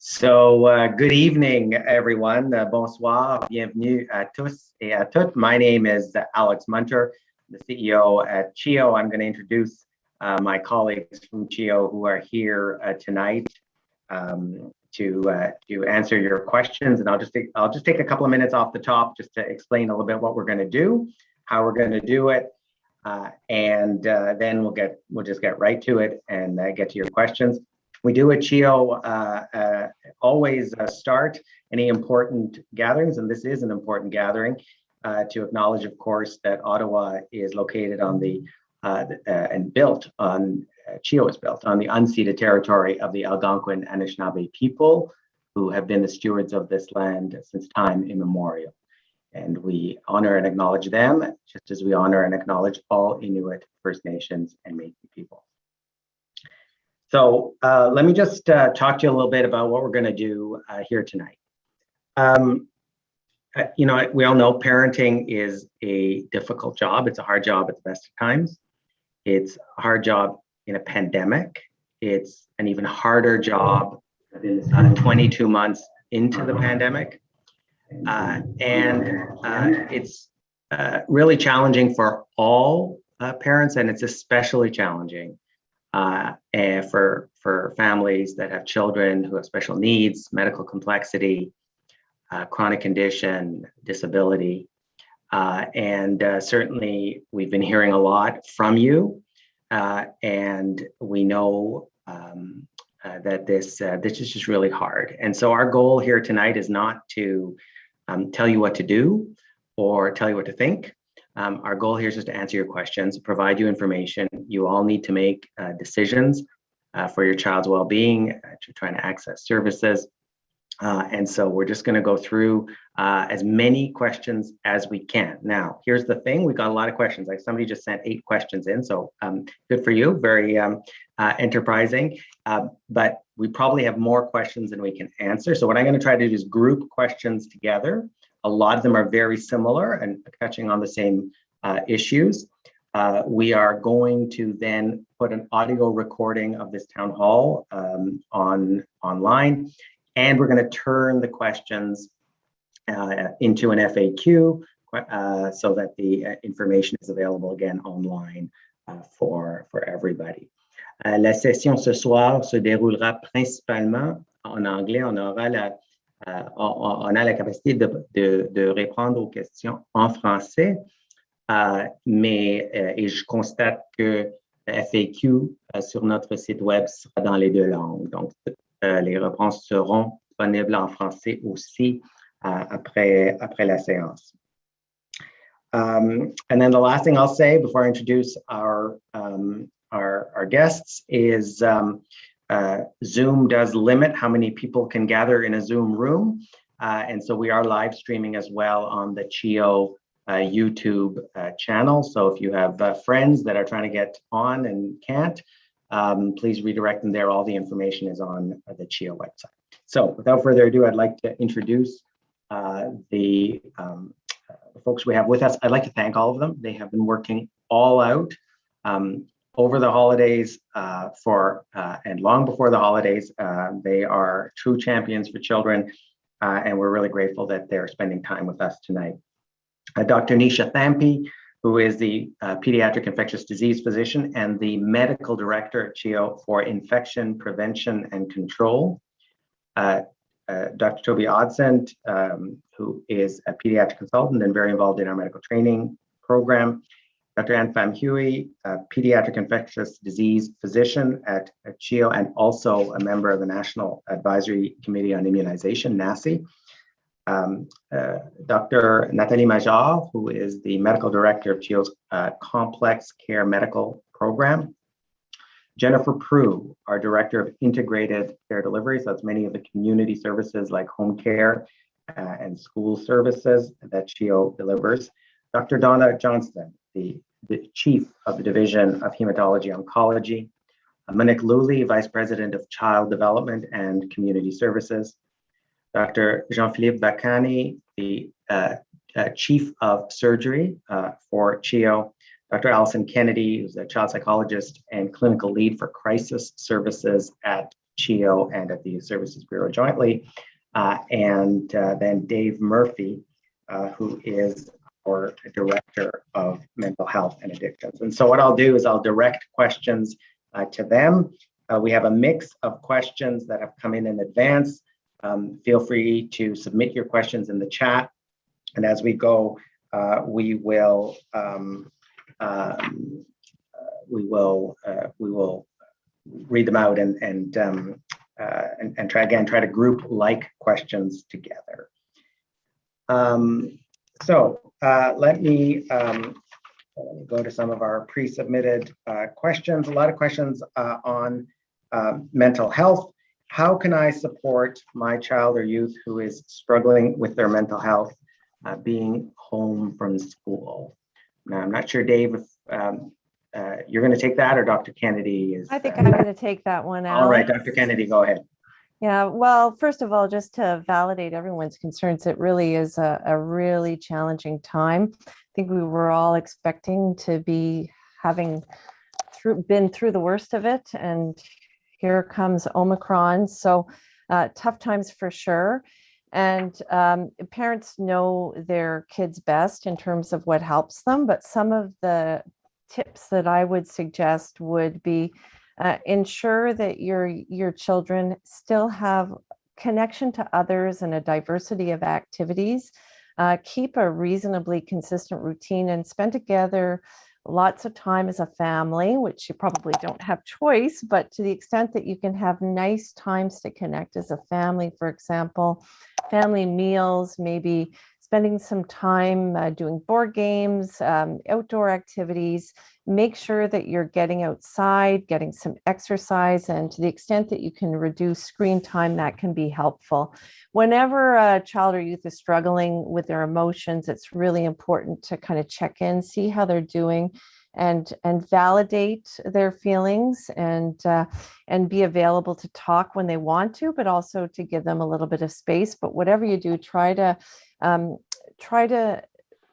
Good evening, everyone. Bonsoir, bienvenue à tous et à toutes. My name is Alex Munter, the CEO at CHEO. I'm going to introduce my colleagues from CHEO who are here tonight to answer your questions. And I'll just take a couple of minutes off the top just to explain a little bit what we're going to do, how we're going to do it, and then we'll just get right to it and get to your questions. We do at CHEO always start any important gatherings, and this is an important gathering, to acknowledge, of course, that Ottawa is located on and built on, CHEO is built on the unceded territory of the Algonquin Anishinaabe people, who have been the stewards of this land since time immemorial. And we honor and acknowledge them, just as we honor and acknowledge all Inuit, First Nations, and Métis people. So let me just talk to you a little bit about what we're going to do here tonight. We all know parenting is a difficult job. It's a hard job at the best of times. It's a hard job in a pandemic. It's an even harder job 22 months into the pandemic. It's really challenging for all parents, and it's especially challenging and for families that have children who have special needs, medical complexity, chronic condition, disability. Certainly we've been hearing a lot from you, and we know that this is just really hard. And so our goal here tonight is not to tell you what to do or tell you what to think. Our goal here is just to answer your questions, provide you information. You all need to make decisions for your child's well-being, to trying to access services. And so we're just going to go through as many questions as we can. Now, here's the thing. We got a lot of questions. Like somebody just sent 8 questions in. So good for you. Very enterprising. But we probably have more questions than we can answer. So what I'm going to try to do is group questions together. A lot of them are very similar and touching on the same issues. We are going to then put an audio recording of this town hall online, and we're going to turn the questions into an FAQ so that the information is available again online for everybody. La session ce soir se déroulera principalement en anglais. On a la capacité de répondre aux questions en français, et je constate que la FAQ sur notre site web sera dans les 2 langues. Donc, les réponses seront disponibles en français aussi après la séance. And then the last thing I'll say before I introduce our guests is Zoom does limit how many people can gather in a Zoom room. And so we are live streaming as well on the CHEO YouTube channel. So if you have friends that are trying to get on and can't, please redirect them there. All the information is on the CHEO website. So without further ado, I'd like to introduce the folks we have with us. I'd like to thank all of them. They have been working all out over the holidays and long before the holidays. They are true champions for children, and we're really grateful that they're spending time with us tonight. Dr. Nisha Thampi, who is the pediatric infectious disease physician and the medical director at CHEO for infection prevention and control. Dr. Toby Odsent, who is a pediatric consultant and very involved in our medical training program. Dr. Anne Pham Huey, a pediatric infectious disease physician at CHEO and also a member of the National Advisory Committee on Immunization, NACI. Dr. Nathalie Major, who is the medical director of CHEO's complex care medical program. Jennifer Prue, our director of integrated care delivery. So that's many of the community services like home care and school services that CHEO delivers. Dr. Donna Johnston, the chief of the Division of Hematology Oncology. Monique Lully, vice president of child development and community services. Dr. Jean-Philippe Bacani, the chief of surgery for CHEO. Dr. Allison Kennedy, who's a child psychologist and clinical lead for crisis services at CHEO and at the Youth Services Bureau jointly. And then Dave Murphy, who is our Director of Mental Health and Addictions. And so what I'll do is I'll direct questions to them. We have a mix of questions that have come in advance. Feel free to submit your questions in the chat. And as we go, we will read them out and try to group like questions together. Let me go to some of our pre-submitted questions. A lot of questions on mental health. How can I support my child or youth who is struggling with their mental health being home from school? Now, I'm not sure, Dave, if you're going to take that or Dr. Kennedy is. I think I'm going to take that one out. All right, Dr. Kennedy, go ahead. Yeah, well, first of all, just to validate everyone's concerns, it really is a really challenging time. I think we were all expecting to be having been through the worst of it, and here comes Omicron. So tough times for sure. And parents know their kids best in terms of what helps them, but some of the tips that I would suggest would be ensure that your children still have connection to others and a diversity of activities. Keep a reasonably consistent routine and spend together lots of time as a family, which you probably don't have choice, but to the extent that you can have nice times to connect as a family, for example, family meals, maybe spending some time doing board games, outdoor activities. Make sure that you're getting outside, getting some exercise, and to the extent that you can reduce screen time, that can be helpful. Whenever a child or youth is struggling with their emotions, it's really important to kind of check in, see how they're doing, and validate their feelings, and be available to talk when they want to, but also to give them a little bit of space. But whatever you do, try to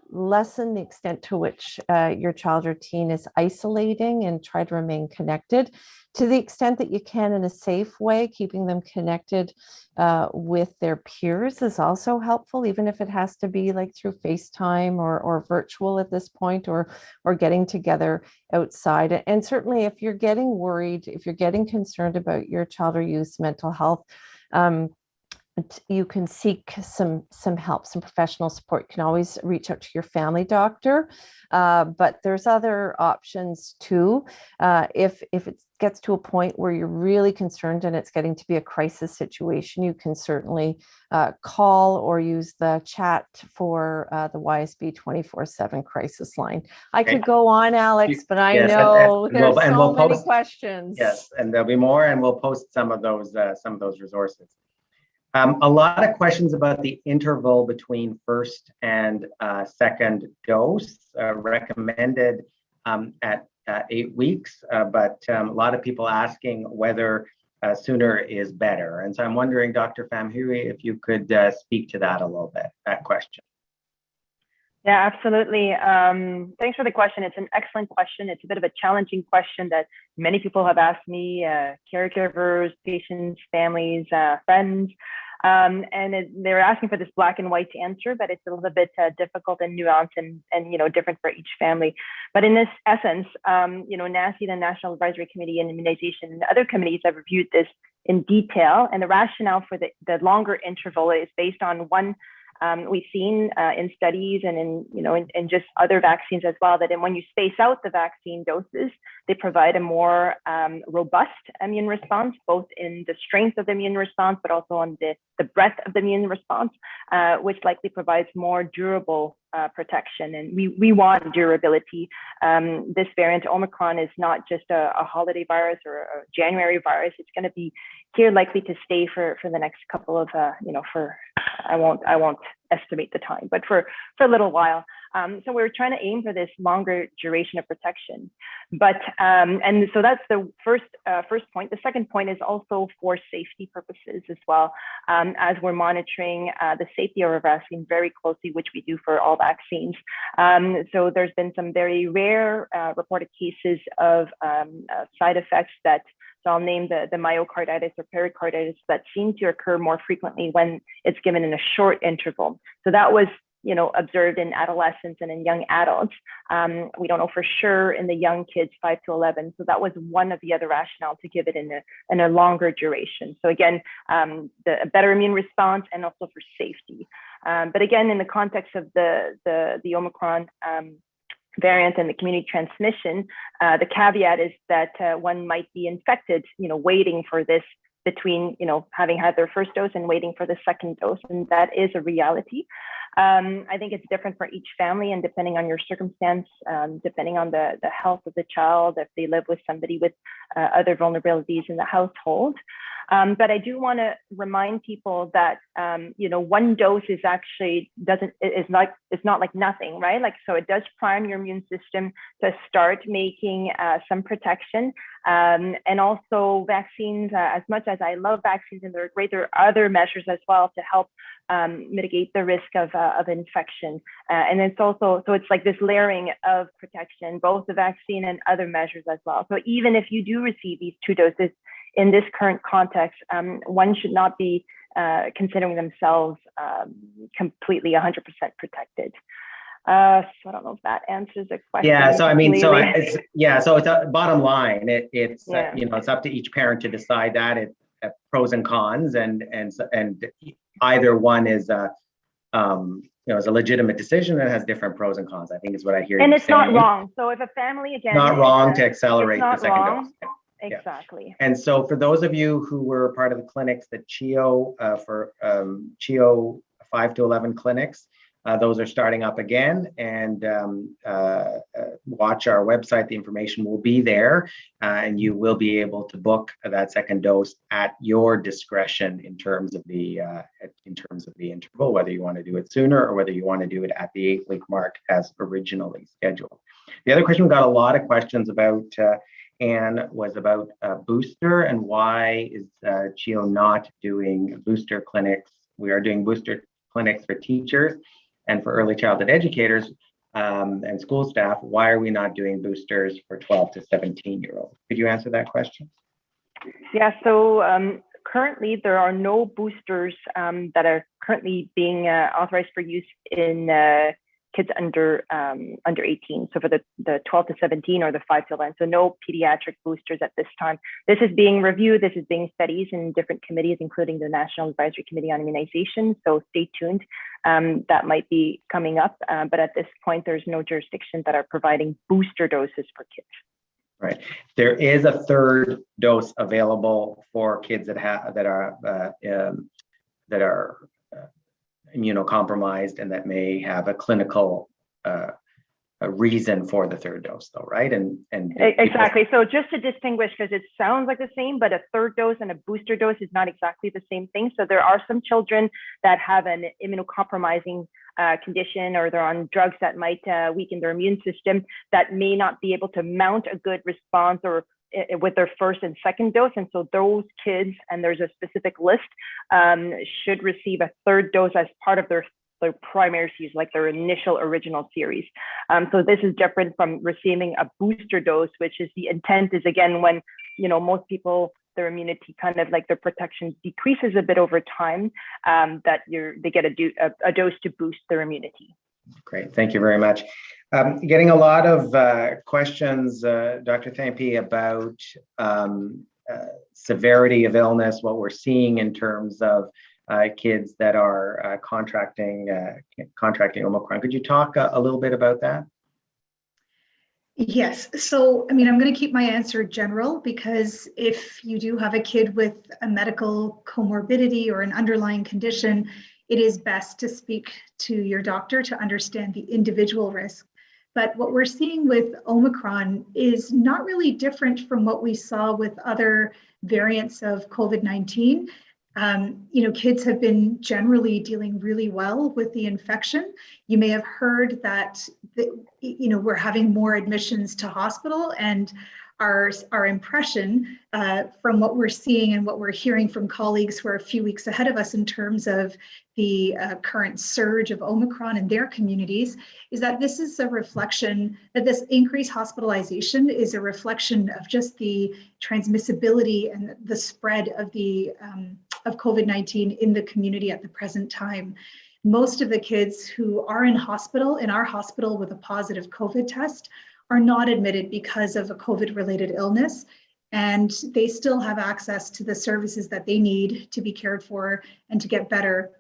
lessen the extent to which your child or teen is isolating, and try to remain connected to the extent that you can in a safe way. Keeping them connected with their peers is also helpful, even if it has to be like through FaceTime or virtual at this point, or getting together outside. And certainly if you're getting worried, if you're getting concerned about your child or youth's mental health, you can seek some help, some professional support. You can always reach out to your family doctor, but there's other options too. If it gets to a point where you're really concerned and it's getting to be a crisis situation, you can certainly call or use the chat for the YSB 24/7 crisis line. I could go on, Alex, but I know there's so many questions. Yes, and there'll be more, and we'll post some of those resources. A lot of questions about the interval between first and second dose, recommended at 8 weeks, but a lot of people asking whether sooner is better. And so I'm wondering, Dr. Famhuri, if you could speak to that a little bit, that question. Yeah, absolutely. Thanks for the question. It's an excellent question. It's a bit of a challenging question that many people have asked me, caregivers, patients, families, friends. They're asking for this black and white answer, but it's a little bit difficult and nuanced and different for each family. But in this essence, NACI, the National Advisory Committee on Immunization, and other committees have reviewed this in detail. And the rationale for the longer interval is based on one. We've seen in studies and in just other vaccines as well, that when you space out the vaccine doses, they provide a more robust immune response, both in the strength of the immune response, but also on the breadth of the immune response, which likely provides more durable protection. And we want durability. This variant Omicron is not just a holiday virus or a January virus. It's going to be here likely to stay for the next couple of, I won't estimate the time, but for a little while. So we're trying to aim for this longer duration of protection. But and so that's the first point. The second point is also for safety purposes as well, as we're monitoring the safety of our vaccine very closely, which we do for all vaccines. So there's been some very rare reported cases of side effects that So I'll name the myocarditis or pericarditis that seem to occur more frequently when it's given in a short interval. So that was, observed in adolescents and in young adults. We don't know for sure in the young kids 5 to 11. So that was one of the other rationale to give it in a longer duration. So again, the better immune response and also for safety. But again, in the context of the Omicron variant and the community transmission, the caveat is that one might be infected, waiting for this between, having had their first dose and waiting for the second dose. And that is a reality. I think it's different for each family and depending on your circumstance, depending on the health of the child, if they live with somebody with other vulnerabilities in the household. But I do want to remind people that, one dose is actually it's not like nothing, right? So it does prime your immune system to start making some protection. And also vaccines, as much as I love vaccines and they're great, there are other measures as well to help mitigate the risk of infection. And it's also, so it's like this layering of protection, both the vaccine and other measures as well. So even if you do receive these 2 doses, in this current context, one should not be considering themselves completely 100% protected. So I don't know if that answers the question. Yeah. So it's a bottom line. It's up to each parent to decide that. It's pros and cons, and either one is is a legitimate decision that has different pros and cons. I think is what I hear. And it's not wrong. So if a family again, not wrong to accelerate the second dose. Exactly. Yeah. And so for those of you who were part of the clinics, the CHIO for CHIO 5 to 11 clinics, those are starting up again, and watch our website. The information will be there, and you will be able to book that second dose at your discretion in terms of the interval, whether you want to do it sooner or whether you want to do it at the 8-week mark as originally scheduled. The other question we got a lot of questions about, Anne, was about booster and why is CHIO not doing booster clinics. We are doing booster clinics for teachers and for early childhood educators and school staff. Why are we not doing boosters for 12 to 17-year-olds? Could you answer that question? Yeah, so currently there are no boosters that are currently being authorized for use in kids under 18. So for the 12 to 17 or the 5 to 11. So no pediatric boosters at this time. This is being reviewed. This is being studied in different committees, including the National Advisory Committee on Immunization. So stay tuned. That might be coming up. But at this point, there's no jurisdictions that are providing booster doses for kids. Right. There is a third dose available for kids that are immunocompromised and that may have a clinical a reason for the third dose, though, right? And exactly. So just to distinguish, because it sounds like the same, but a third dose and a booster dose is not exactly the same thing. So there are some children that have an immunocompromising condition, or they're on drugs that might weaken their immune system, that may not be able to mount a good response or with their first and second dose. And so those kids, and there's a specific list, should receive a third dose as part of their primary series, like their initial original series. So this is different from receiving a booster dose, which is the intent is, again, when, most people, their immunity kind of like their protection decreases a bit over time, that they get a dose to boost their immunity. Great, thank you very much. Getting a lot of questions, Dr. Thampi, about severity of illness, what we're seeing in terms of kids that are contracting Omicron. Could you talk a little bit about that? Yes. So, I'm going to keep my answer general, because if you do have a kid with a medical comorbidity or an underlying condition, it is best to speak to your doctor to understand the individual risk. But what we're seeing with Omicron is not really different from what we saw with other variants of COVID-19. Kids have been generally dealing really well with the infection. You may have heard that, we're having more admissions to hospital, and our impression from what we're seeing and what we're hearing from colleagues who are a few weeks ahead of us in terms of the current surge of Omicron in their communities is that this is a reflection that this increased hospitalization is a reflection of just the transmissibility and the spread of the of COVID-19 in the community at the present time. Most of the kids who are in our hospital with a positive COVID test are not admitted because of a COVID-related illness, and they still have access to the services that they need to be cared for and to get better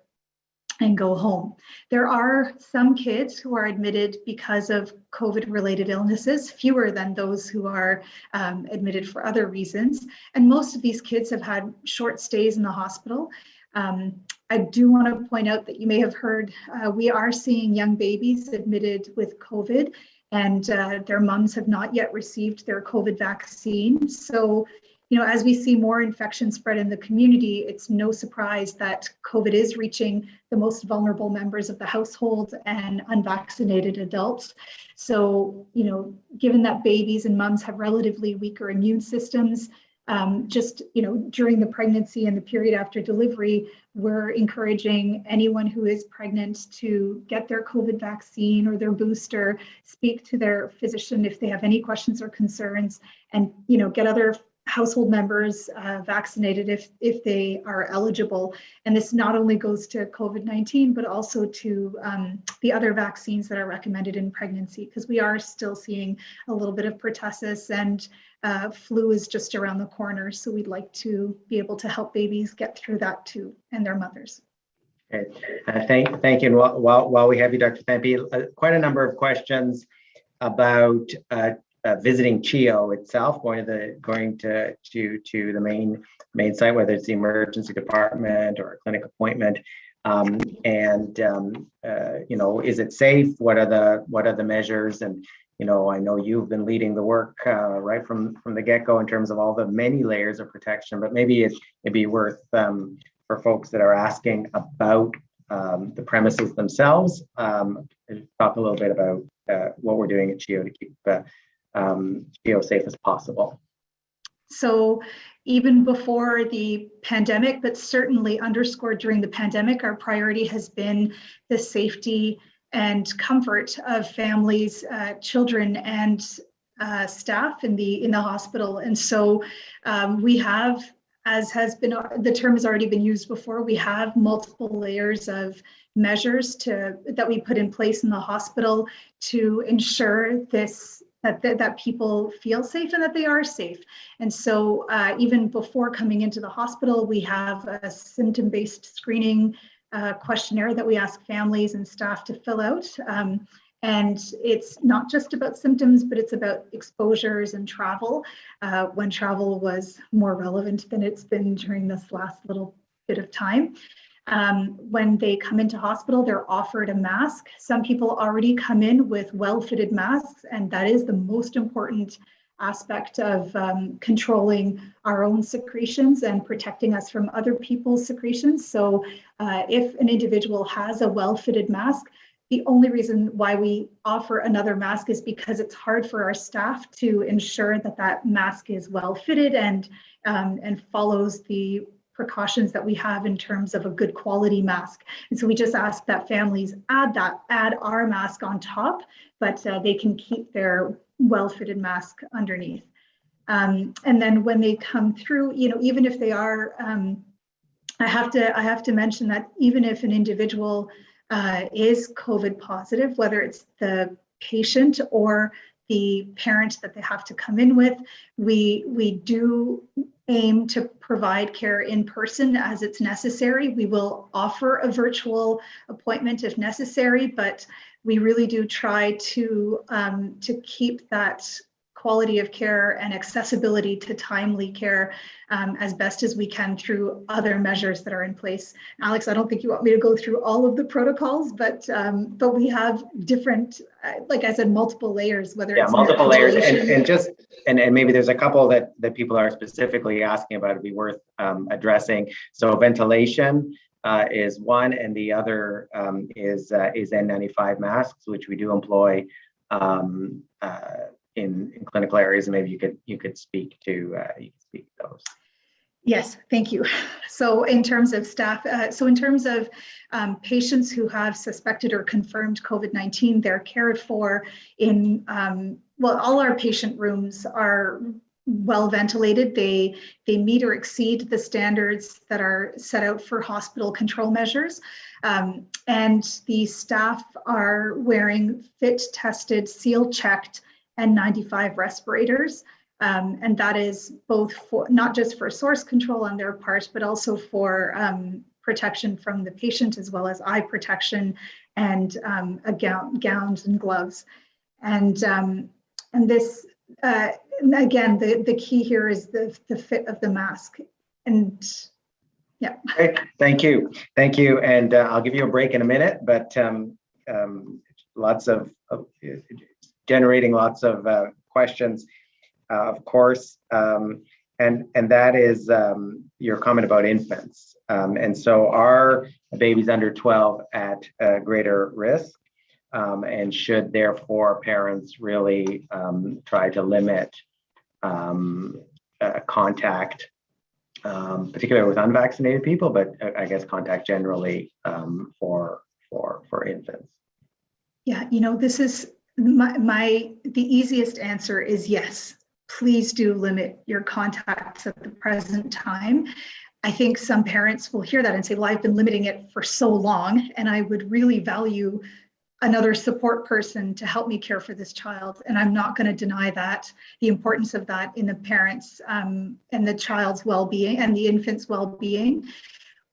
and go home. There are some kids who are admitted because of COVID-related illnesses, fewer than those who are admitted for other reasons. And most of these kids have had short stays in the hospital. I do want to point out that you may have heard, we are seeing young babies admitted with COVID, and their moms have not yet received their COVID vaccine. So, as we see more infection spread in the community, it's no surprise that COVID is reaching the most vulnerable members of the household and unvaccinated adults. So, given that babies and moms have relatively weaker immune systems, during the pregnancy and the period after delivery, we're encouraging anyone who is pregnant to get their COVID vaccine or their booster, speak to their physician if they have any questions or concerns, and get other household members vaccinated if they are eligible. And this not only goes to COVID-19, but also to the other vaccines that are recommended in pregnancy, because we are still seeing a little bit of pertussis, and flu is just around the corner. So we'd like to be able to help babies get through that too, and their mothers. Okay, thank you. And while we have you, Dr. Thampi, quite a number of questions about visiting CHEO itself, going to the main site, whether it's the emergency department or a clinic appointment, is it safe? What are the measures? And I know you've been leading the work right from the get-go in terms of all the many layers of protection, but maybe it'd be worth for folks that are asking about the premises themselves, talk a little bit about what we're doing at CHEO to keep CHEO safe as possible. So even before the pandemic, but certainly underscored during the pandemic, our priority has been the safety and comfort of families, children, and staff in the hospital. And so we have, as has been, the term has already been used before, we have multiple layers of measures that we put in place in the hospital to ensure that people feel safe and that they are safe. And so even before coming into the hospital, we have a symptom-based screening questionnaire that we ask families and staff to fill out. And it's not just about symptoms, but it's about exposures and travel, when travel was more relevant than it's been during this last little bit of time. When they come into hospital, they're offered a mask. Some people already come in with well-fitted masks, and that is the most important aspect of controlling our own secretions and protecting us from other people's secretions. So if an individual has a well-fitted mask, the only reason why we offer another mask is because it's hard for our staff to ensure that that mask is well-fitted and follows the precautions that we have in terms of a good quality mask. And so we just ask that families add our mask on top, but they can keep their well-fitted mask underneath. And then when they come through, even if they are, I have to mention that even if an individual is COVID positive, whether it's the patient or the parent that they have to come in with, we do aim to provide care in person as it's necessary. We will offer a virtual appointment if necessary, but we really do try to keep that quality of care and accessibility to timely care as best as we can through other measures that are in place. Alex, I don't think you want me to go through all of the protocols, but we have different, like I said, multiple layers, whether it's multiple layers, and maybe there's a couple that people are specifically asking about, it'd be worth addressing. So ventilation is one, and the other is N95 masks, which we do employ in clinical areas, and maybe you could speak to those. Yes, thank you. So in terms of staff, in terms of patients who have suspected or confirmed COVID-19, they're cared for in, all our patient rooms are well ventilated. They meet or exceed the standards that are set out for hospital control measures. And the staff are wearing fit, tested, seal checked N95 respirators. And that is both for not just for source control on their part, but also for protection from the patient, as well as eye protection and gowns and gloves. And this, again, the key here is the fit of the mask. And yeah. Great. Thank you. And I'll give you a break in a minute, but generating lots of questions. Of course, and that is your comment about infants. And so are babies under 12 at greater risk, and should therefore parents really try to limit contact, particularly with unvaccinated people, but I guess contact generally for infants? Yeah, this is the easiest answer is yes. Please do limit your contacts at the present time. I think some parents will hear that and say, well, I've been limiting it for so long, and I would really value another support person to help me care for this child. And I'm not going to deny that, the importance of that in the parents and the child's well-being and the infant's well-being.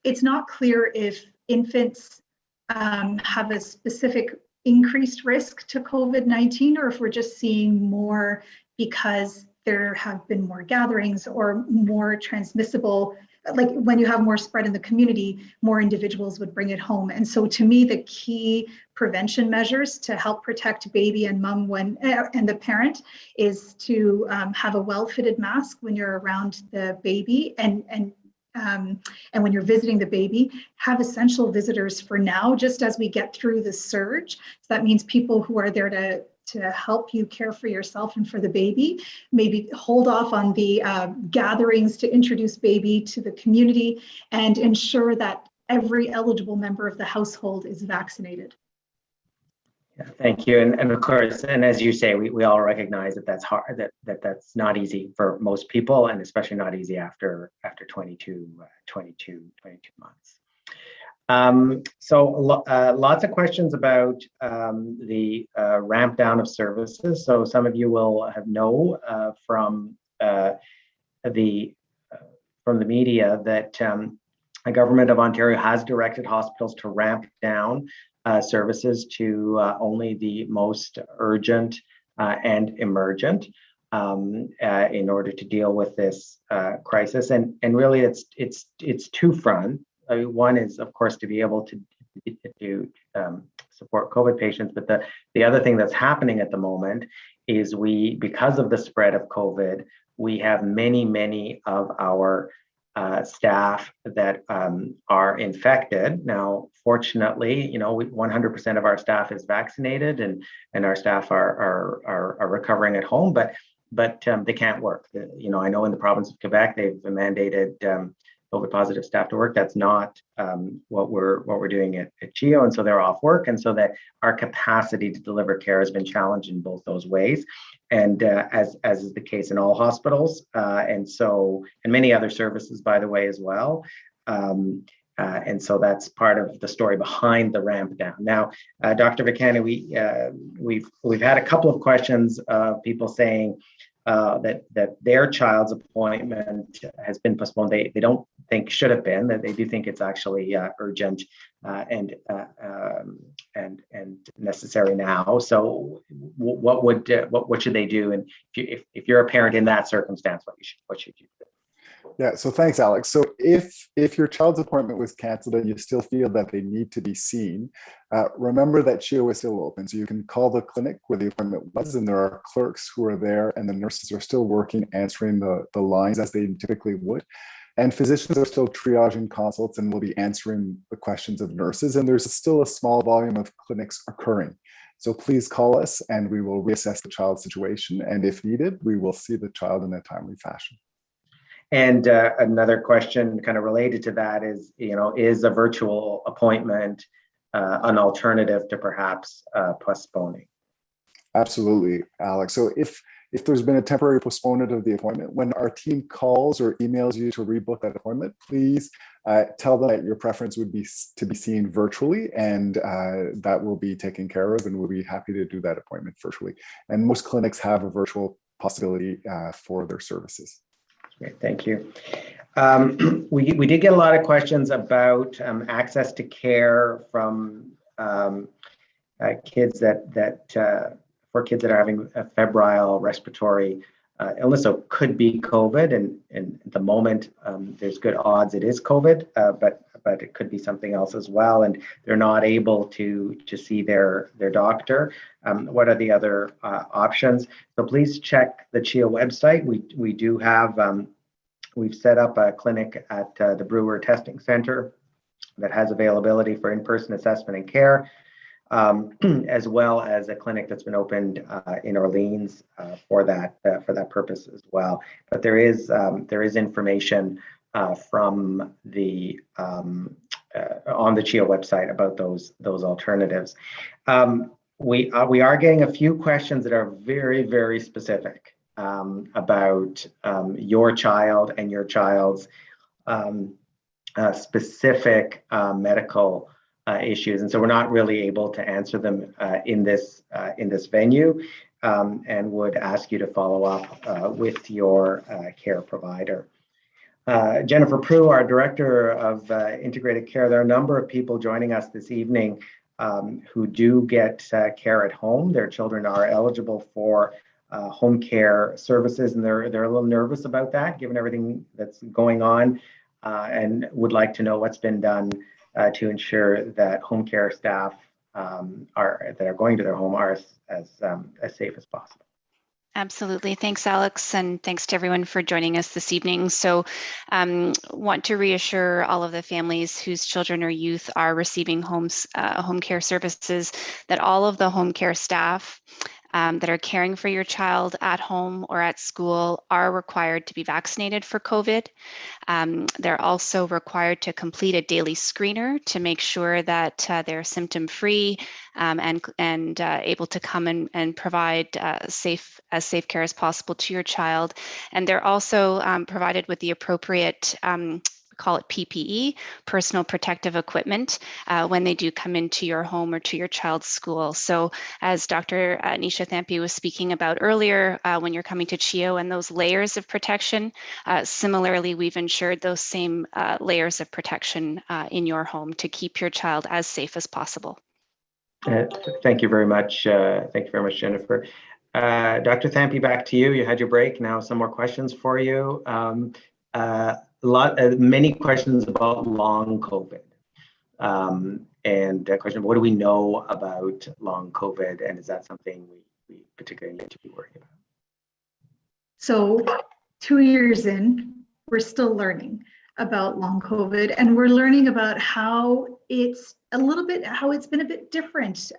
It's not clear if infants have a specific increased risk to COVID-19, or if we're just seeing more because there have been more gatherings or more transmissible, like when you have more spread in the community, more individuals would bring it home. And so to me, the key prevention measures to help protect baby and mom and the parent is to have a well-fitted mask when you're around the baby, and when you're visiting the baby, have essential visitors for now, just as we get through the surge. So that means people who are there to help you care for yourself and for the baby. Maybe hold off on the gatherings to introduce baby to the community, and ensure that every eligible member of the household is vaccinated. Yeah, thank you. And of course, and as you say, we all recognize that that's hard, that's not easy for most people, and especially not easy after 22 months. So lots of questions about the ramp down of services. So some of you will know from the media that the government of Ontario has directed hospitals to ramp down services to only the most urgent and emergent in order to deal with this crisis. And really, it's two-front. One is, of course, to be able to support COVID patients, but the other thing that's happening at the moment is because of the spread of COVID, we have many of our staff that are infected. Now, fortunately, 100% of our staff is vaccinated, and our staff are recovering at home, but they can't work. I know in the province of Quebec, they've mandated COVID positive staff to work. That's not what we're doing at CHEO, and so they're off work, and so that our capacity to deliver care has been challenged in both those ways, and as is the case in all hospitals, and many other services, by the way, as well. And so that's part of the story behind the ramp down. Now, Dr. Vicani, we've had a couple of questions of people saying that their child's appointment has been postponed. They don't think should have been, that they do think it's actually urgent and necessary now. So what should they do? And if you're a parent in that circumstance, what should you do? Yeah, so thanks, Alex. So if your child's appointment was canceled and you still feel that they need to be seen, remember that CHEO is still open. So you can call the clinic where the appointment was, and there are clerks who are there, and the nurses are still working, answering the lines as they typically would. And physicians are still triaging consults and will be answering the questions of nurses. And there's still a small volume of clinics occurring. So please call us and we will reassess the child's situation. And if needed, we will see the child in a timely fashion. And another question kind of related to that is, is a virtual appointment an alternative to perhaps postponing? Absolutely, Alex. So if there's been a temporary postponement of the appointment, when our team calls or emails you to rebook that appointment, please tell them that your preference would be to be seen virtually, and that will be taken care of, and we'll be happy to do that appointment virtually. And most clinics have a virtual possibility for their services. Great, thank you. We did get a lot of questions about access to care from kids for kids that are having a febrile respiratory illness. So could be COVID, and at the moment there's good odds it is COVID, but it could be something else as well, and they're not able to see their doctor. What are the other options? So please check the CHEO website. We do have we've set up a clinic at the Brewer Testing Center that has availability for in-person assessment and care, as well as a clinic that's been opened in Orleans for that purpose as well. But there is information from the on the CHEO website about those alternatives. We are getting a few questions that are very, very specific about your child and your child's specific medical issues, and so we're not really able to answer them in this venue, and would ask you to follow up with your care provider. Jennifer Prue, our Director of Integrated Care, there are a number of people joining us this evening who do get care at home. Their children are eligible for home care services, and they're a little nervous about that, given everything that's going on, and would like to know what's been done to ensure that home care staff that are going to their home are as safe as possible. Absolutely. Thanks, Alex, and thanks to everyone for joining us this evening. So want to reassure all of the families whose children or youth are receiving home care services that all of the home care staff that are caring for your child at home or at school are required to be vaccinated for COVID. They're also required to complete a daily screener to make sure that they're symptom-free and able to come and provide safe care as possible to your child. And they're also provided with the appropriate call it PPE, personal protective equipment, when they do come into your home or to your child's school. So as Dr. Nisha Thampi was speaking about earlier, when you're coming to CHEO and those layers of protection, similarly, we've ensured those same layers of protection in your home to keep your child as safe as possible. Thank you very much. Thank you very much, Jennifer. Dr. Thampi, back to you. You had your break. Now some more questions for you. Many questions about long COVID, and a question: what do we know about long COVID, and is that something we particularly need to be worried about? So 2 years in, we're still learning about long COVID, and we're learning about how it's been a bit different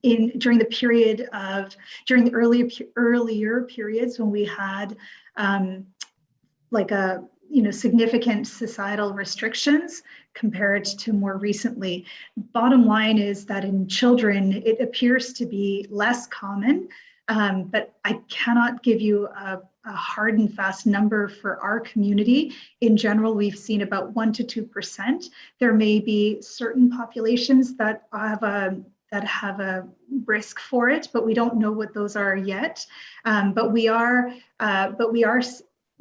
during the earlier periods when we had significant societal restrictions compared to more recently. Bottom line is that in children, it appears to be less common, but I cannot give you a hard and fast number for our community. In general, we've seen about 1% to 2%. There may be certain populations that have a risk for it, but we don't know what those are yet.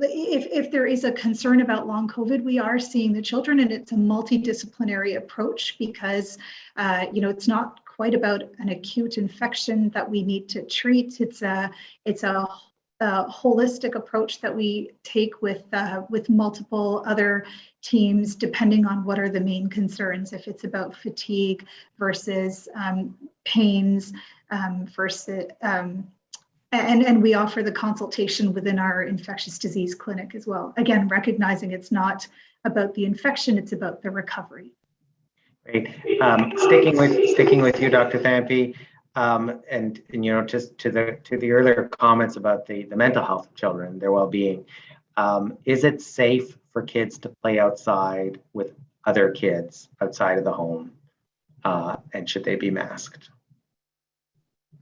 If there is a concern about long COVID, we are seeing the children, and it's a multidisciplinary approach because it's not quite about an acute infection that we need to treat. It's a holistic approach that we take with multiple other teams, depending on what are the main concerns. If it's about fatigue versus pains versus and we offer the consultation within our infectious disease clinic as well. Again, recognizing it's not about the infection, it's about the recovery. Great. Sticking with you, Dr. Thampi, and just to the earlier comments about the mental health of children, their well-being, is it safe for kids to play outside with other kids outside of the home, and should they be masked?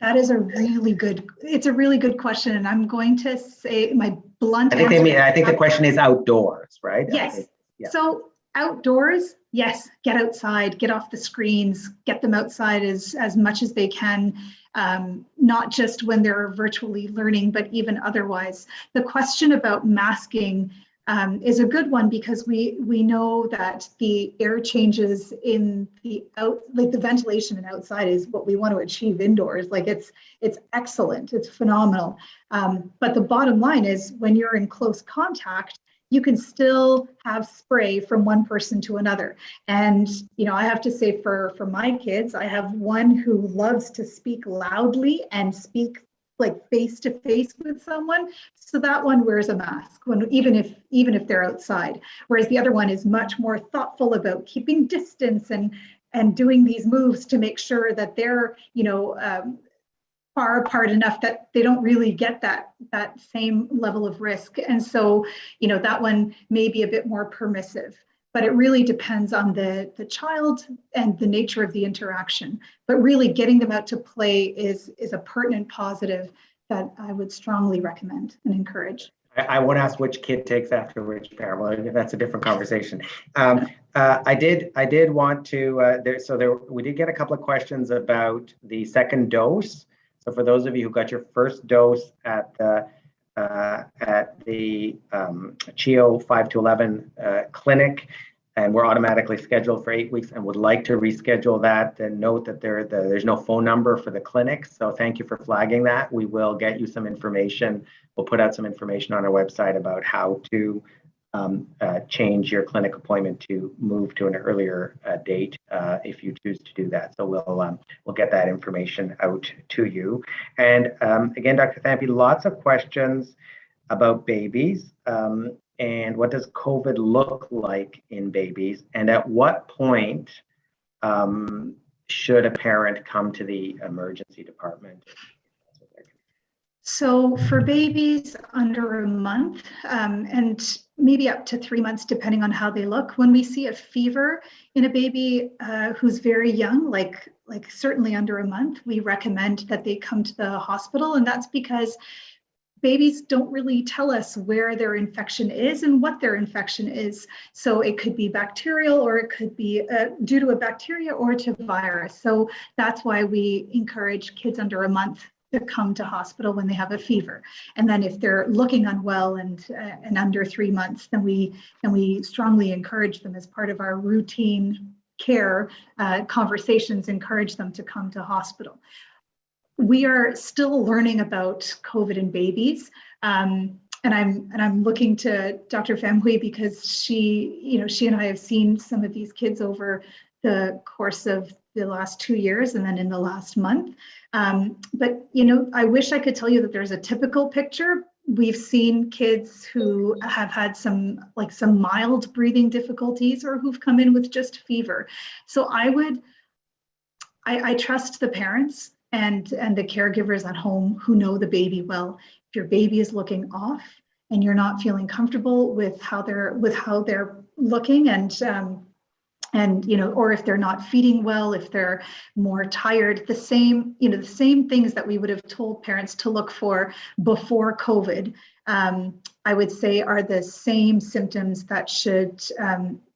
That is it's a really good question. And I'm going to say my blunt answer. I think the question is outdoors, right? Yes. Yeah. So outdoors, yes, get outside, get off the screens, get them outside as much as they can, not just when they're virtually learning, but even otherwise. The question about masking is a good one, because we know that the air changes in the ventilation and outside is what we want to achieve indoors. Like it's excellent, it's phenomenal. But the bottom line is, when you're in close contact, you can still have spray from one person to another. And I have to say, for my kids, I have one who loves to speak loudly and speak like face to face with someone. So that one wears a mask even if they're outside. Whereas the other one is much more thoughtful about keeping distance and doing these moves to make sure that they're, far apart enough that they don't really get that same level of risk. And so, that one may be a bit more permissive. But it really depends on the child and the nature of the interaction. But really getting them out to play is a pertinent positive that I would strongly recommend and encourage. I won't ask which kid takes after which parent. Well, that's a different conversation. I did want to, we did get a couple of questions about the second dose. So for those of you who got your first dose at the CHEO 5 to 11 clinic, and we're automatically scheduled for 8 weeks and would like to reschedule that, then note that there's no phone number for the clinic. So thank you for flagging that. We will get you some information. We'll put out some information on our website about how to change your clinic appointment to move to an earlier date if you choose to do that. So we'll get that information out to you. And again, Dr. Thampi, lots of questions about babies and what does COVID look like in babies, and at what point should a parent come to the emergency department? So for babies under a month, and maybe up to 3 months, depending on how they look, when we see a fever in a baby who's very young, like certainly under a month, we recommend that they come to the hospital. And that's because babies don't really tell us where their infection is and what their infection is. So it could be bacterial, or it could be due to a bacteria or to virus. So that's why we encourage kids under a month to come to hospital when they have a fever. And then if they're looking unwell and under 3 months, then we strongly encourage them, as part of our routine care conversations, encourage them to come to hospital. We are still learning about COVID in babies. And I'm looking to Dr. Pham Huy, because she and I have seen some of these kids over the course of the last 2 years and then in the last month. But I wish I could tell you that there's a typical picture. We've seen kids who have had some mild breathing difficulties, or who've come in with just fever. So I trust the parents and the caregivers at home who know the baby well. If your baby is looking off and you're not feeling comfortable with how they're looking, or if they're not feeding well, if they're more tired, the same things that we would have told parents to look for before COVID, I would say are the same symptoms that should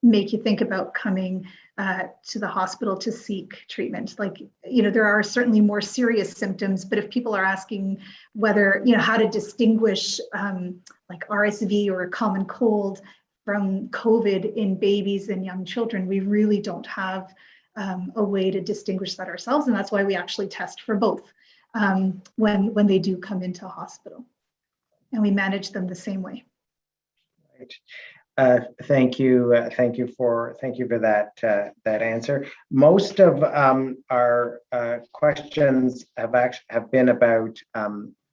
make you think about coming to the hospital to seek treatment. There are certainly more serious symptoms, but if people are asking whether, how to distinguish like RSV or a common cold from COVID in babies and young children, we really don't have a way to distinguish that ourselves. And that's why we actually test for both when they do come into hospital, and we manage them the same way. Right. Thank you for that answer. Most of our questions have been about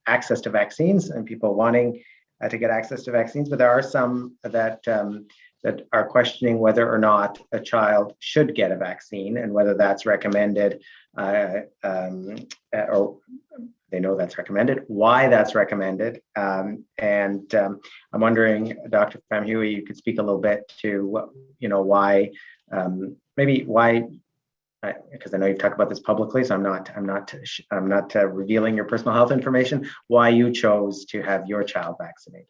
access to vaccines and people wanting to get access to vaccines, but there are some that that are questioning whether or not a child should get a vaccine and whether that's recommended, or they know that's recommended, why that's recommended. And I'm wondering, Dr. Famhui, you could speak a little bit to, why, maybe why, because I know you've talked about this publicly, so I'm not revealing your personal health information, why you chose to have your child vaccinated.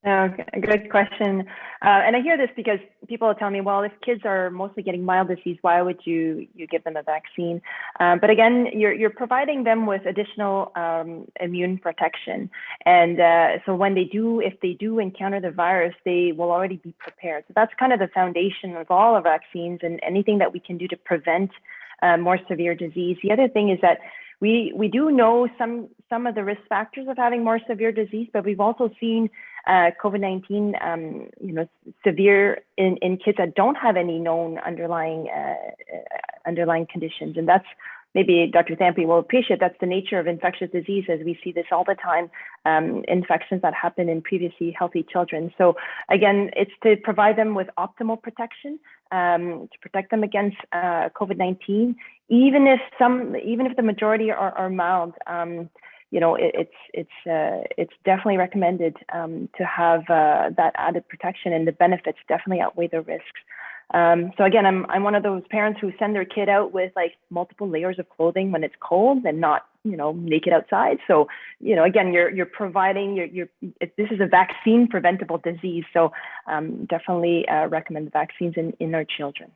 Okay, good question. And I hear this because people tell me, well, if kids are mostly getting mild disease, why would you give them a vaccine? But again, you're providing them with additional immune protection. And so when if they do encounter the virus, they will already be prepared. So that's kind of the foundation of all of vaccines and anything that we can do to prevent more severe disease. The other thing is that we do know some of the risk factors of having more severe disease, but we've also seen COVID-19, severe in kids that don't have any known underlying conditions, and that's maybe Dr. Thampi will appreciate. That's the nature of infectious disease, as we see this all the time, infections that happen in previously healthy children. So again, it's to provide them with optimal protection, to protect them against COVID-19, even if the majority are mild. It's definitely recommended to have that added protection, and the benefits definitely outweigh the risks. So again, I'm one of those parents who send their kid out with like multiple layers of clothing when it's cold and not, naked outside. So, again, you're providing this is a vaccine preventable disease. So definitely recommend vaccines in our children.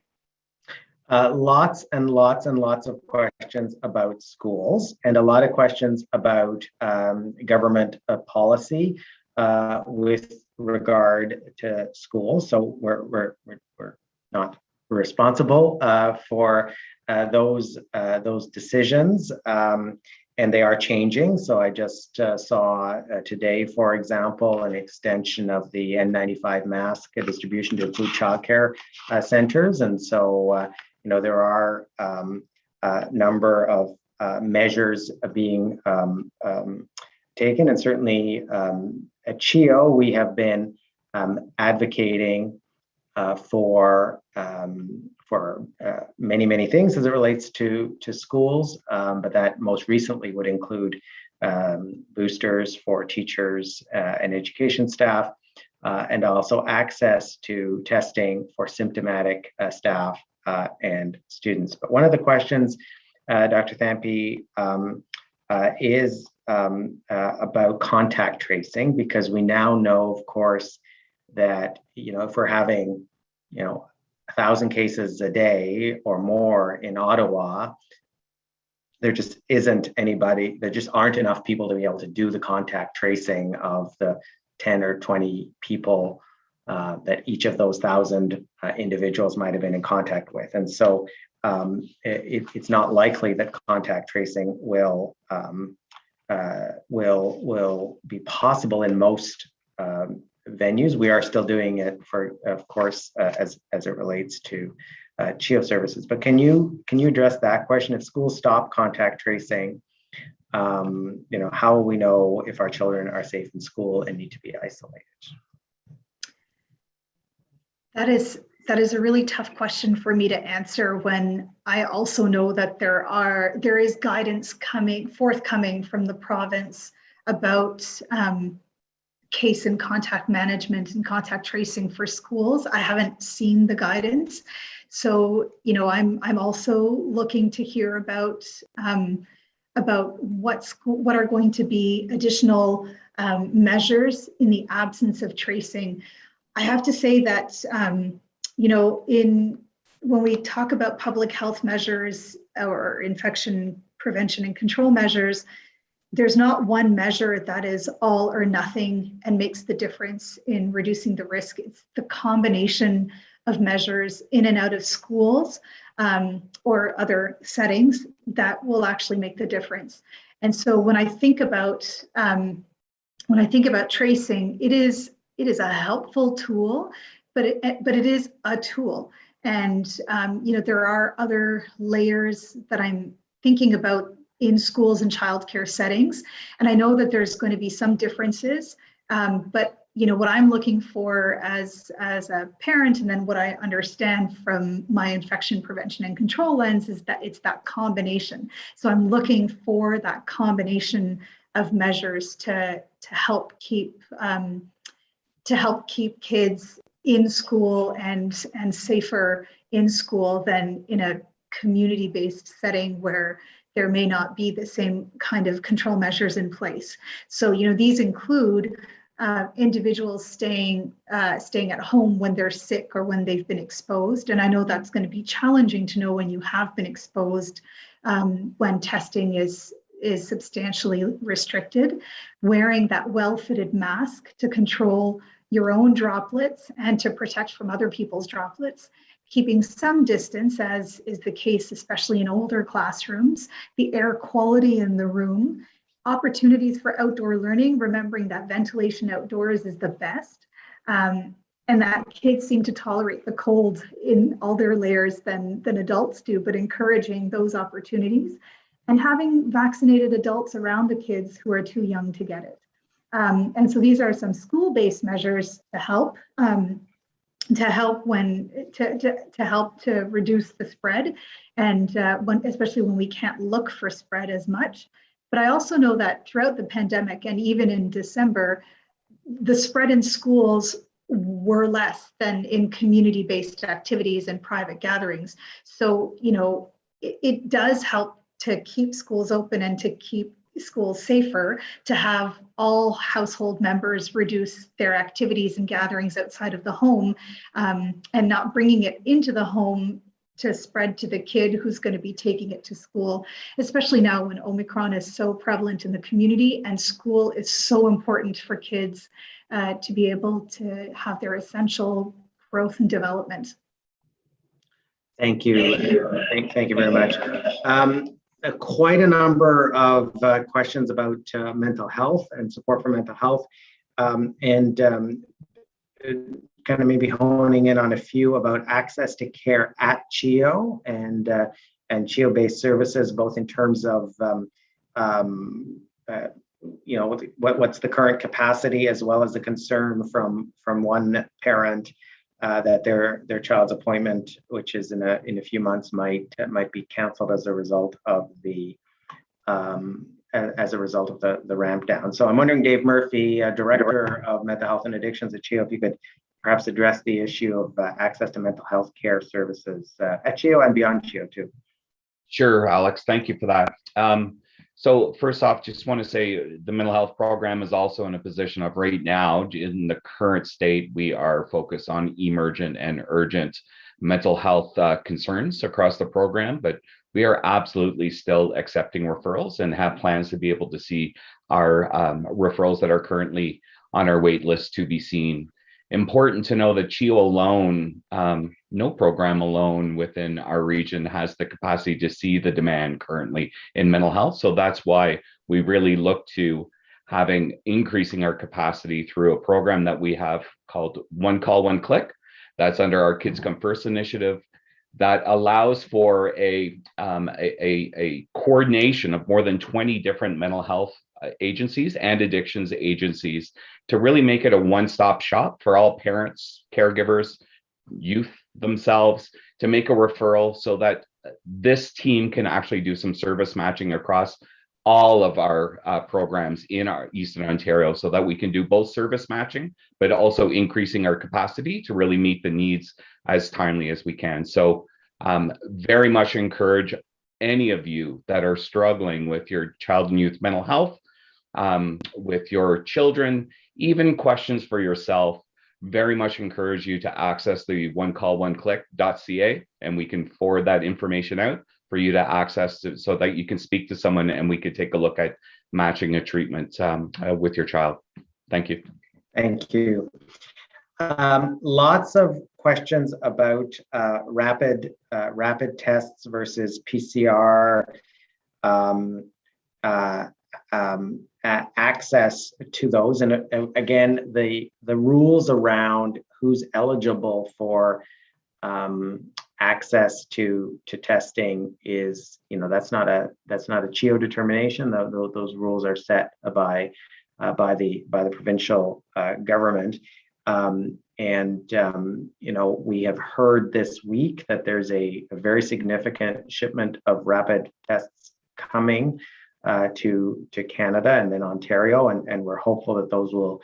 Lots and lots and lots of questions about schools, and a lot of questions about government policy with regard to schools. So we're not responsible for those decisions, and they are changing. So I just saw today, for example, an extension of the N95 mask distribution to include childcare centers, and so there are a number of measures being taken, and certainly at CHEO we have been advocating for many things as it relates to schools, but that most recently would include boosters for teachers and education staff, and also access to testing for symptomatic staff and students. But one of the questions, Dr. Thampi, is about contact tracing, because we now know, of course, that if we're having 1,000 cases a day or more in Ottawa, there just aren't enough people to be able to do the contact tracing of the 10 or 20 people that each of those 1,000 individuals might have been in contact with. And so it's not likely that contact tracing will be possible in most venues. We are still doing it of course, as it relates to CHEO services. But can you address that question? If schools stop contact tracing, how will we know if our children are safe in school and need to be isolated? That is a really tough question for me to answer, when I also know that there is guidance forthcoming from the province about case and contact management and contact tracing for schools. I haven't seen the guidance, so I'm also looking to hear about what are going to be additional measures in the absence of tracing. I have to say that, when we talk about public health measures or infection prevention and control measures, there's not one measure that is all or nothing and makes the difference in reducing the risk. It's the combination of measures in and out of schools or other settings that will actually make the difference. And so when I think about tracing, it is a helpful tool, but it is a tool. And there are other layers that I'm thinking about in schools and childcare settings. And I know that there's going to be some differences, but what I'm looking for as a parent, and then what I understand from my infection prevention and control lens, is that it's that combination. So I'm looking for that combination of measures to help keep kids in school and safer in school than in a community-based setting where there may not be the same kind of control measures in place. So, these include individuals staying at home when they're sick or when they've been exposed. And I know that's going to be challenging to know when you have been exposed, when testing is substantially restricted. Wearing that well-fitted mask to control your own droplets and to protect from other people's droplets. Keeping some distance, as is the case, especially in older classrooms. The air quality in the room. Opportunities for outdoor learning, remembering that ventilation outdoors is the best, and that kids seem to tolerate the cold in all their layers than adults do, but encouraging those opportunities, and having vaccinated adults around the kids who are too young to get it. And so these are some school-based measures to help to reduce the spread, and especially when we can't look for spread as much. But I also know that throughout the pandemic and even in December, the spread in schools were less than in community-based activities and private gatherings. So, it does help to keep schools open and to keep schools safer, to have all household members reduce their activities and gatherings outside of the home, and not bringing it into the home to spread to the kid who's going to be taking it to school, especially now when Omicron is so prevalent in the community and school is so important for kids to be able to have their essential growth and development. Thank you. Thank you very much. Quite a number of questions about mental health and support for mental health, and kind of maybe honing in on a few about access to care at CHEO and CHEO-based services, both in terms of what's the current capacity, as well as the concern from one parent that their child's appointment, which is in a few months, might be canceled as a result of the ramp down. So I'm wondering, Dave Murphy, Director of Mental Health and Addictions at CHEO, if you could perhaps address the issue of access to mental health care services at CHEO and beyond CHEO too. Sure, Alex, thank you for that. So first off, just want to say the mental health program is also in a position of right now, in the current state, we are focused on emergent and urgent mental health concerns across the program, but we are absolutely still accepting referrals and have plans to be able to see our referrals that are currently on our wait list to be seen. Important to know that CHEO alone, no program alone within our region has the capacity to see the demand currently in mental health. So that's why we really look to increasing our capacity through a program that we have called One Call, One Click. That's under our Kids Come First initiative that allows for a coordination of more than 20 different mental health agencies and addictions agencies to really make it a one-stop shop for all parents, caregivers, youth themselves, to make a referral so that this team can actually do some service matching across all of our programs in our Eastern Ontario, so that we can do both service matching, but also increasing our capacity to really meet the needs as timely as we can. So very much encourage any of you that are struggling with your child and youth mental health, with your children, even questions for yourself, very much encourage you to access the onecallonclick.ca, and we can forward that information out for you to access so that you can speak to someone and we could take a look at matching a treatment with your child. Thank you. Thank you. Lots of questions about rapid tests versus PCR, access to those, and again, the rules around who's eligible for access to testing is, that's not a CHEO determination. Those rules are set by by the provincial government. We have heard this week that there's a very significant shipment of rapid tests coming to Canada and then Ontario, and we're hopeful that those will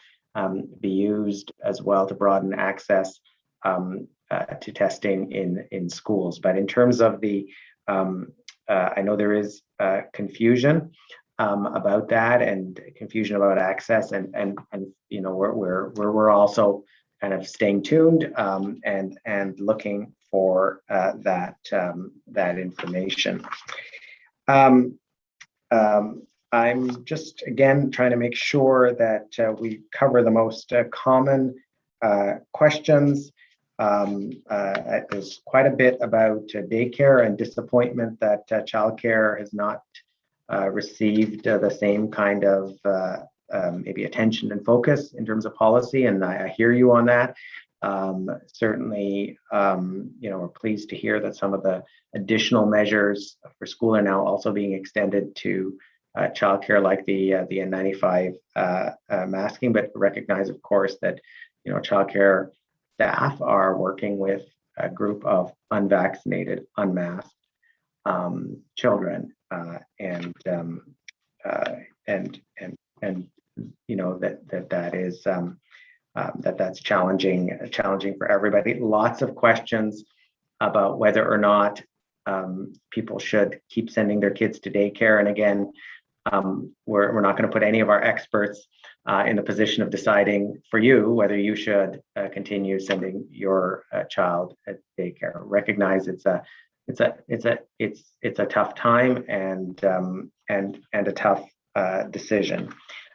be used as well to broaden access to testing in schools. But in terms of the, I know there is confusion about that and confusion about access, and we're also kind of staying tuned and looking for that information. I'm just again trying to make sure that we cover the most common questions. There's quite a bit about daycare and disappointment that childcare has not received the same kind of maybe attention and focus in terms of policy, and I hear you on that. Certainly, we're pleased to hear that some of the additional measures for school are now also being extended to childcare, like the N95 masking, but recognize, of course, that childcare staff are working with a group of unvaccinated, unmasked children, and that is that's challenging for everybody. Lots of questions about whether or not people should keep sending their kids to daycare, and again, we're not going to put any of our experts in the position of deciding for you whether you should continue sending your child at daycare. Recognize it's a tough time and a tough decision.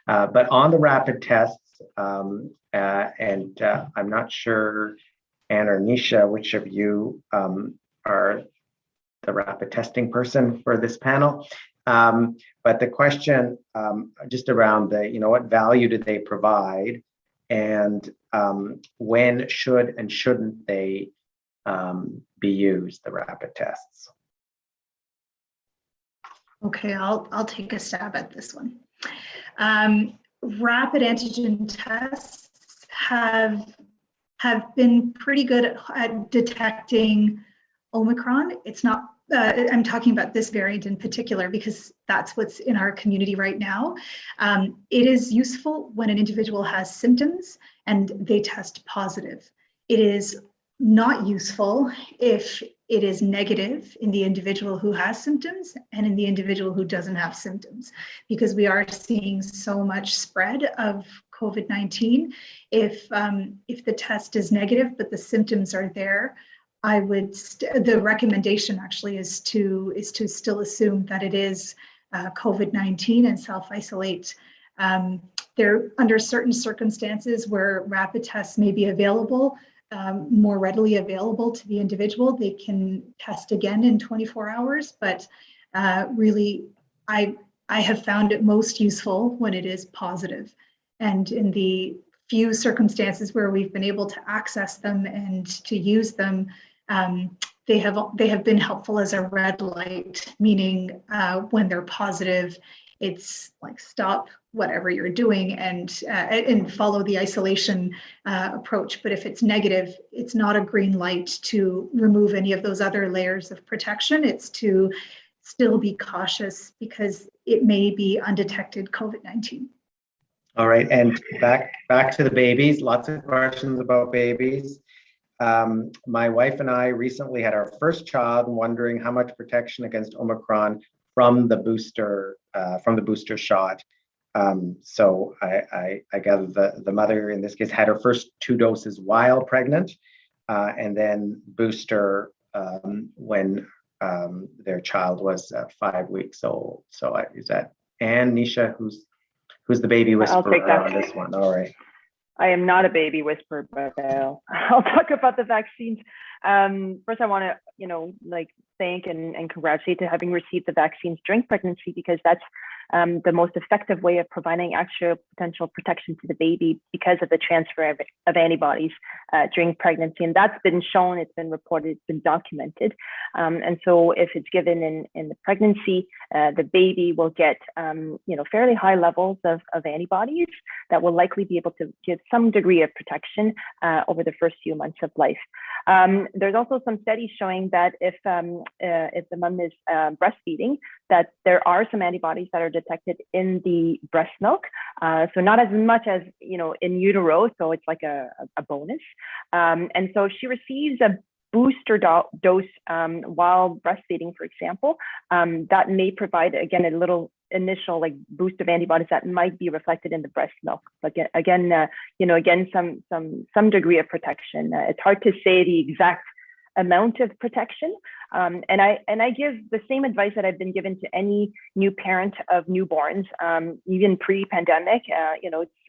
But on the rapid tests, I'm not sure, Anne or Nisha, which of you are the rapid testing person for this panel. But the question just around what value do they provide, and when should and shouldn't they be used, the rapid tests? Okay, I'll take a stab at this one. Rapid antigen tests have been pretty good at detecting Omicron. It's not, I'm talking about this variant in particular because that's what's in our community right now. It is useful when an individual has symptoms and they test positive. It is not useful if it is negative in the individual who has symptoms and in the individual who doesn't have symptoms, because we are seeing so much spread of COVID-19. If the test is negative but the symptoms are there, I would the recommendation actually is to still assume that it is COVID-19 and self-isolate. There, under certain circumstances where rapid tests may be available, more readily available to the individual, they can test again in 24 hours. But really, I have found it most useful when it is positive. And in the few circumstances where we've been able to access them and to use them, they have been helpful as a red light, meaning when they're positive, it's like stop whatever you're doing and follow the isolation approach. But if it's negative, it's not a green light to remove any of those other layers of protection. It's to still be cautious because it may be undetected COVID-19. All right, and back to the babies. Lots of questions about babies. My wife and I recently had our first child, wondering how much protection against Omicron from the booster shot. So I gather the mother in this case had her first 2 doses while pregnant, and then booster when their child was 5 weeks old. So is that Anne, Nisha, who's the baby whisperer on this one? All right. I am not a baby whisperer, but I'll talk about the vaccines. First, I want to, thank and congratulate to having received the vaccines during pregnancy, because that's the most effective way of providing actual potential protection to the baby because of the transfer of antibodies during pregnancy. And that's been shown, it's been reported, it's been documented. And so if it's given in the pregnancy, the baby will get fairly high levels of antibodies that will likely be able to give some degree of protection over the first few months of life. There's also some studies showing that if the mom is breastfeeding, that there are some antibodies that are detected in the breast milk. So not as much as in utero, so it's like a bonus. And so she receives a booster dose while breastfeeding, for example, that may provide, again, a little initial boost of antibodies that might be reflected in the breast milk. But again, some degree of protection. It's hard to say the exact amount of protection. And I give the same advice that I've been given to any new parent of newborns, even pre-pandemic.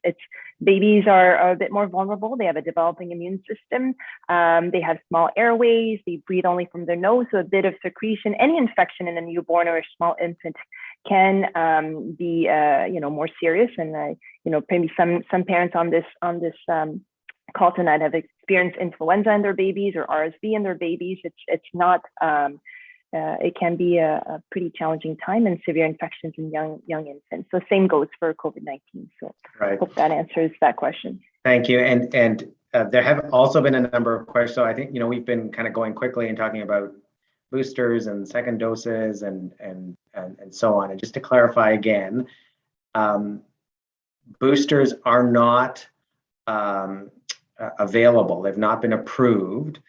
It's babies are a bit more vulnerable. They have a developing immune system. They have small airways. They breathe only from their nose, so a bit of secretion. Any infection in a newborn or a small infant can be more serious. And maybe some parents on this call tonight have experienced influenza in their babies or RSV in their babies. It's not. It can be a pretty challenging time and severe infections in young infants. So same goes for COVID-19. So I hope that answers that question. Thank you. And there have also been a number of questions. So I think we've been kind of going quickly and talking about boosters and second doses and so on. And just to clarify again, boosters are not available. They've not been approved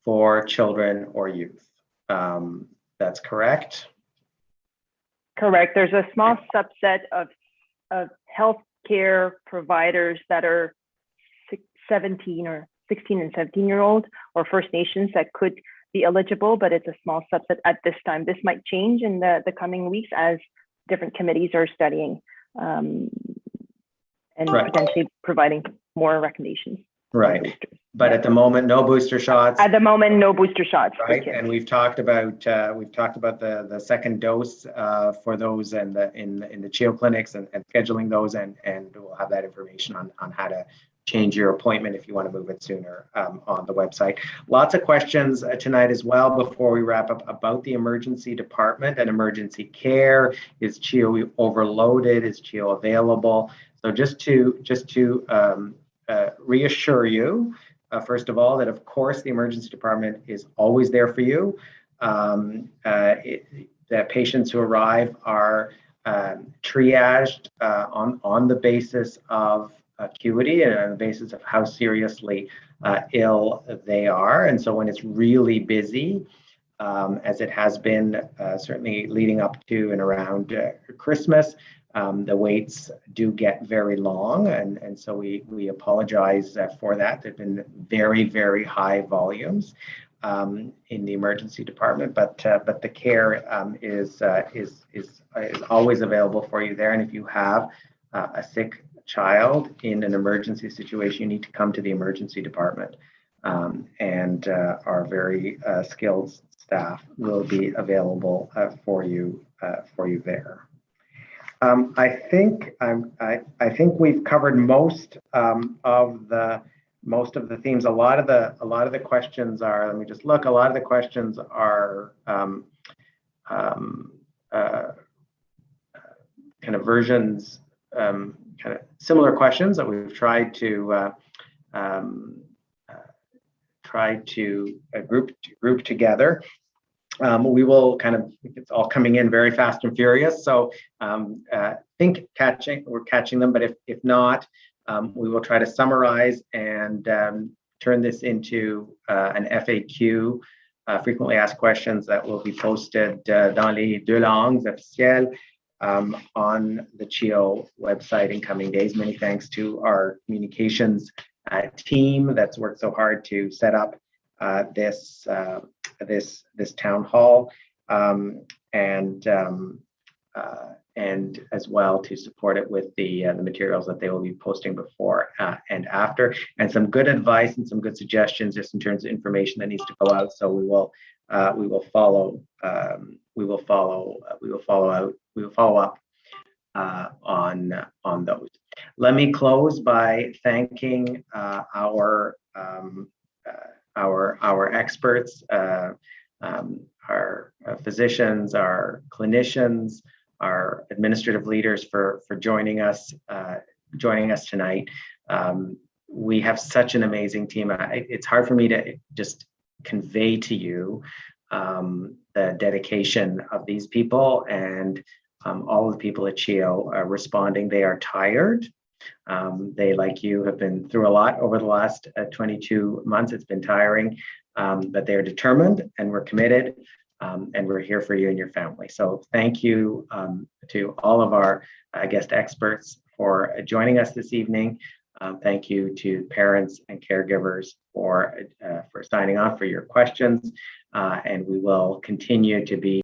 for children or youth. That's correct? Correct. There's a small subset of healthcare providers that are 16 and 17-year-old or First Nations that could be eligible, but it's a small subset at this time. This might change in the coming weeks as different committees are studying and potentially providing more recognitions. Right. But at the moment, no booster shots. At the moment, no booster shots. Right. And we've talked about the second dose for those in the CHEO clinics and scheduling those, and we'll have that information on how to change your appointment if you want to move it sooner on the website. Lots of questions tonight as well before we wrap up about the emergency department and emergency care. Is CHEO overloaded? Is CHEO available? So just to reassure you, first of all, that of course the emergency department is always there for you. The patients who arrive are triaged on the basis of acuity and on the basis of how seriously ill they are. And so when it's really busy, as it has been certainly leading up to and around Christmas, the waits do get very long, and so we apologize for that. There've been very, very high volumes in the emergency department, but the care is always available for you there. And if you have a sick child in an emergency situation, you need to come to the emergency department, and our very skilled staff will be available for you there. I think we've covered most of the themes. A lot of the questions are. Let me just look. A lot of the questions are kind of versions, kind of similar questions that we've tried to group together. We will it's all coming in very fast and furious. So we're catching them, but if not, we will try to summarize and turn this into an FAQ, frequently asked questions, that will be posted dans les deux langues officielles on the CHEO website in coming days. Many thanks to our communications team that's worked so hard to set up this town hall, and as well to support it with the materials that they will be posting before and after, and some good advice and some good suggestions just in terms of information that needs to go out. So we will follow up on those. Let me close by thanking our experts, our physicians, our clinicians, our administrative leaders for joining us tonight. We have such an amazing team. It's hard for me to just convey to you the dedication of these people and all of the people at CHEO are responding. They are tired. They, like you, have been through a lot over the last 22 months. It's been tiring, but they're determined and we're committed, and we're here for you and your family. So thank you to all of our guest experts for joining us this evening. Thank you to parents and caregivers for signing on, for your questions, and we will continue to be